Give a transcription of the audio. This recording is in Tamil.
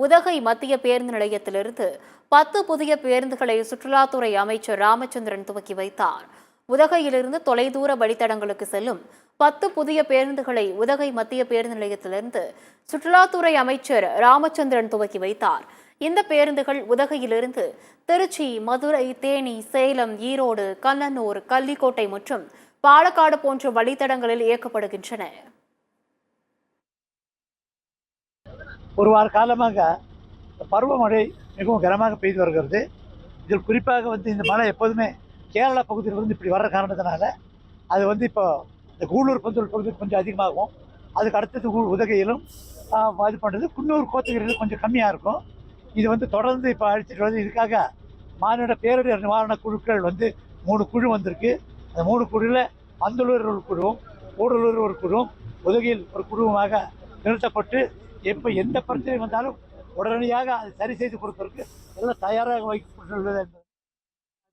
உதகை மத்திய பேருந்து நிலையத்திலிருந்து 10 புதிய பேருந்துகளை சுற்றுலாத்துறை அமைச்சர் ராமச்சந்திரன் துவக்கி வைத்தார். உதகையிலிருந்து தொலைதூர வழித்தடங்களுக்கு செல்லும் 10 புதிய பேருந்துகளை உதகை மத்திய பேருந்து நிலையத்திலிருந்து சுற்றுலாத்துறை அமைச்சர் ராமச்சந்திரன் துவக்கி வைத்தார். இந்த பேருந்துகள் உதகையிலிருந்து திருச்சி, மதுரை, தேனி, சேலம், ஈரோடு, கண்ணனூர், கள்ளிக்கோட்டை மற்றும் பாலக்காடு போன்ற வழித்தடங்களில் இயக்கப்படுகின்றன. ஒரு வார காலமாக பருவமழை மிகவும் கனமாக பெய்து வருகிறது. இதில் குறிப்பாக இந்த மழை எப்போதுமே கேரளா பகுதியில் இப்படி வர்ற காரணத்தினால அது இப்போ இந்த கூடலூர் பந்தூர் பகுதியில் கொஞ்சம் அதிகமாகும். அதுக்கு அடுத்தது உதகையிலும் இது பண்ணுறது குன்னூர், கோத்தகிரியில் கொஞ்சம் கம்மியாக இருக்கும். இது தொடர்ந்து இப்போ அழிச்சிட்டு வருது. இதுக்காக மாநில பேரிடர் நிவாரண குழுக்கள் 3 குழு வந்திருக்கு. அந்த 3 குழுவில் பந்தலூர் ஒரு குழுவும், கூடலூர் ஒரு குழுவும், உதகையில் ஒரு குழுவுமாக நிறுத்தப்பட்டு எப்போ எந்த பிரச்சனை வந்தாலும் உடனடியாக அதை சரி செய்து கொடுப்பதற்கு எல்லாம் தயாராக வைக்கப்பட்டுள்ளது.